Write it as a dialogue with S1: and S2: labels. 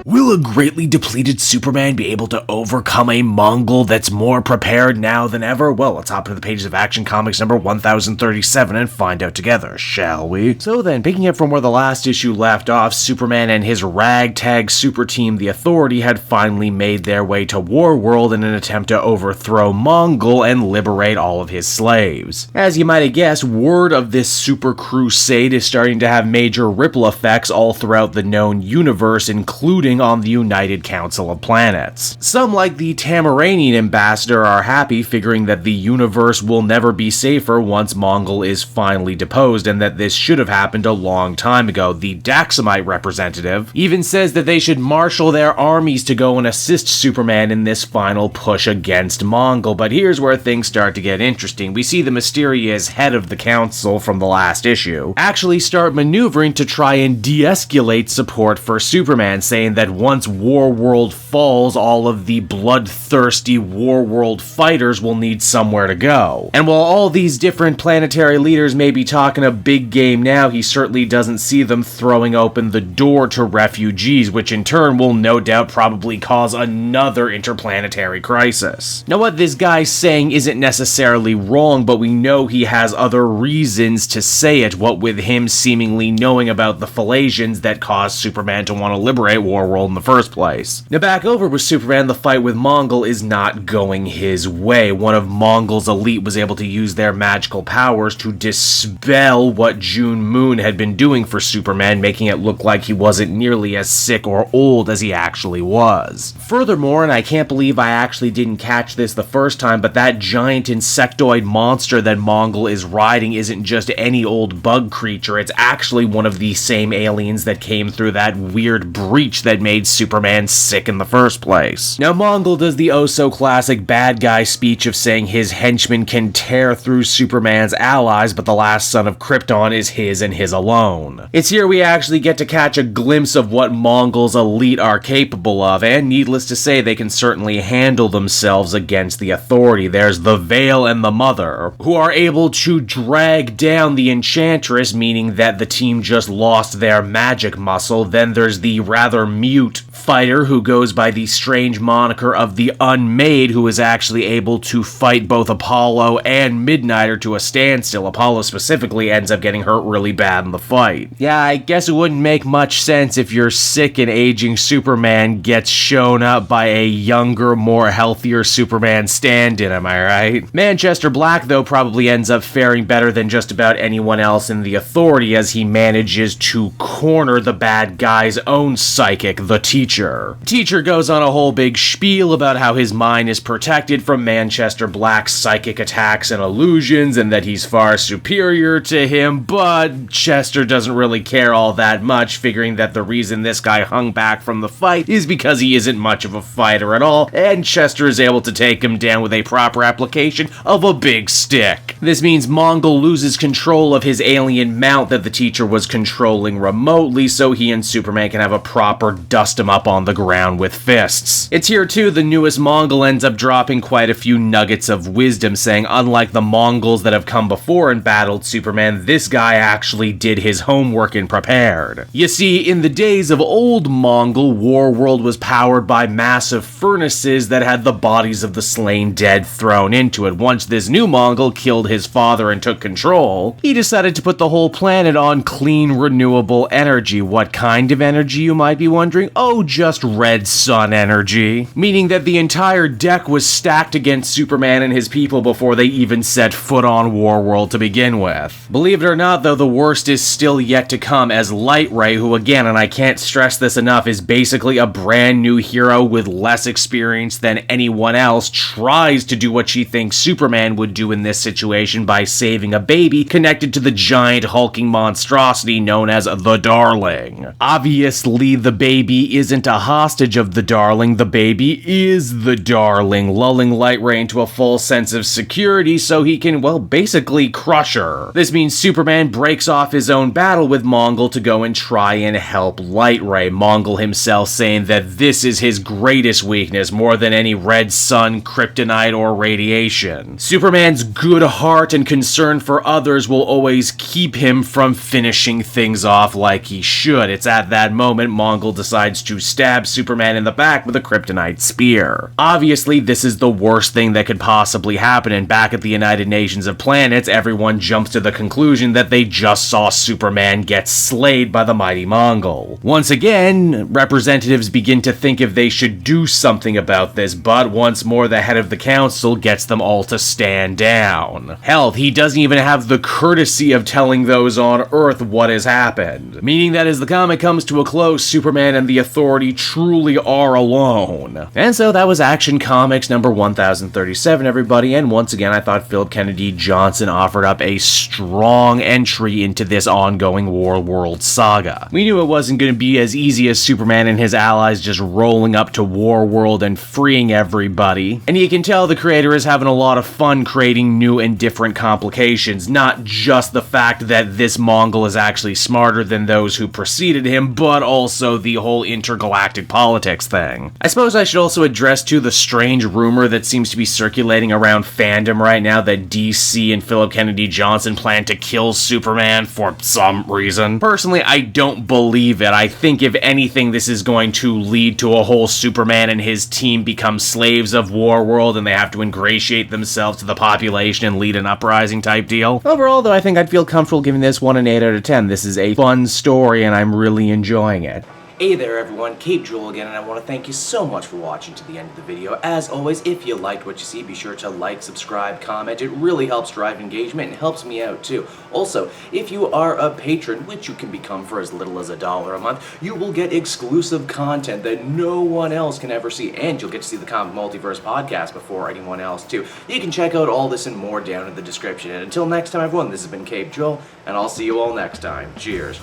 S1: Will a greatly depleted Superman be able to overcome a Mongol that's more prepared now than ever? Well, let's hop into the pages of Action Comics number 1037 and find out together, shall we? So then, picking up from where the last issue left off, Superman and his ragtag super team, the Authority, had finally made their way to Warworld in an attempt to overthrow Mongul and liberate all of his slaves. As you might have guessed, word of this super crusade is starting to have major ripple effects all throughout the known universe, including on the United Council of Planets. Some, like the Tamaranian ambassador, are happy, figuring that the universe will never be safer once Mongul is finally deposed, and that this should have happened a long time ago. The Daxamite representative even says that they should marshal their armies to go and assist Superman in this final push against Mongul. But here's where things start to get interesting. We see the mysterious head of the council from the last issue actually start maneuvering to try and de-escalate support for Superman, saying that once Warworld falls, all of the bloodthirsty Warworld fighters will need somewhere to go. And while all these different planetary leaders may be talking a big game now, he certainly doesn't see them throwing open the door to refugees, which in turn will no doubt probably cause another interplanetary crisis. Now, what this guy's saying isn't necessarily wrong, but we know he has other reasons to say it, what with him seemingly knowing about the Phalasians that caused Superman to want to liberate Warworld in the first place. Now, back over with Superman, the fight with Mongul is not going his way. One of Mongul's elite was able to use their magical powers to dispel what June Moon had been doing for Superman, making it look like he wasn't nearly as sick or old as he actually was. Furthermore, and I can't believe I actually didn't catch this the first time, but that giant insectoid monster that Mongul is riding isn't just any old bug creature. It's actually one of the same aliens that came through that weird breach that made Superman sick in the first place. Now, Mongul does the oh-so-classic bad guy speech of saying his henchmen can tear through Superman's allies, but the last son of Krypton is his and his alone. It's here we actually get to catch a glimpse of what Mongul's elite are capable of, and needless to say, they can certainly handle themselves against the Authority. There's the Veil and the Mother, who are able to drag down the Enchantress, meaning that the team just lost their magic muscle. Then there's the rather mute fighter who goes by the strange moniker of the Unmade, who is actually able to fight both Apollo and Midnighter to a standstill. Apollo specifically ends up getting hurt really bad in the fight. Yeah, I guess it wouldn't make much sense if your sick and aging Superman gets shown up by a younger, more healthier Superman stand-in, am I right? Manchester Black, though, probably ends up faring better than just about anyone else in the Authority, as he manages to corner the bad guy's own psychic, the Teacher. Teacher goes on a whole big spiel about how his mind is protected from Manchester Black's psychic attacks and illusions, and that he's far superior to him, but Chester doesn't really care all that much, figuring that the reason this guy hung back from the fight is because he isn't much of a fighter at all, and Chester is able to take him down with a proper application of a big stick. This means Mongul loses control of his alien mount that the Teacher was controlling remotely, so he and Superman can have a proper dust him up on the ground with fists. It's here too the newest Mongul ends up dropping quite a few nuggets of wisdom, saying unlike the Mongols that have come before and battled Superman, this guy actually did his homework and prepared. You see, in the days of old Mongol, Warworld was powered by massive furnaces that had the bodies of the slain dead thrown into it. Once this new Mongol killed his father and took control, he decided to put the whole planet on clean, renewable energy. What kind of energy, you might be wondering? Oh, just red sun energy. Meaning that the entire deck was stacked against Superman and his people before they even set foot on Warworld to begin with. Believe it or not, though, the worst is still yet to come, as Light Ray, who again, and I can't stress this enough, is basically a brand new hero with less experience than anyone else, tries to do what she thinks Superman would do in this situation by saving a baby connected to the giant hulking monstrosity known as the Darling. Obviously, the baby isn't a hostage of the Darling, the baby is the Darling, lulling Light Ray into a full sense of security so he can, well, basically crush her. This means Superman breaks off his own battle with Mongul to go and try and help Light Ray, Mongul himself saying that this is his greatest weakness, more than any red sun, kryptonite, or radiation. Superman's good heart and concern for others will always keep him from finishing things off like he should. It's at that moment Mongul decides decides to stab Superman in the back with a kryptonite spear. Obviously, this is the worst thing that could possibly happen, and back at the United Nations of Planets, everyone jumps to the conclusion that they just saw Superman get slayed by the mighty Mongol. Once again, representatives begin to think if they should do something about this, but once more the head of the council gets them all to stand down. Hell, he doesn't even have the courtesy of telling those on Earth what has happened. Meaning that as the comic comes to a close, Superman and the Authority truly are alone. And so that was Action Comics number 1037, everybody, and once again I thought Philip Kennedy Johnson offered up a strong entry into this ongoing Warworld Saga. We knew it wasn't going to be as easy as Superman and his allies just rolling up to Warworld and freeing everybody, and you can tell the creator is having a lot of fun creating new and different complications, not just the fact that this Mongol is actually smarter than those who preceded him, but also the whole intergalactic politics thing. I suppose I should also address too the strange rumor that seems to be circulating around fandom right now that DC and Philip Kennedy Johnson plan to kill Superman for some reason. Personally, I don't believe it. I think if anything, this is going to lead to a whole Superman and his team become slaves of Warworld and they have to ingratiate themselves to the population and lead an uprising type deal. Overall, though, I think I'd feel comfortable giving this one an 8 out of 10. This is a fun story and I'm really enjoying it.
S2: Hey there everyone, Cape Joel again, and I want to thank you so much for watching to the end of the video. As always, if you liked what you see, be sure to like, subscribe, comment. It really helps drive engagement and helps me out too. Also, if you are a patron, which you can become for as little as $1 a month, you will get exclusive content that no one else can ever see, and you'll get to see the Comic Multiverse podcast before anyone else too. You can check out all this and more down in the description. And until next time everyone, this has been Cape Joel, and I'll see you all next time. Cheers.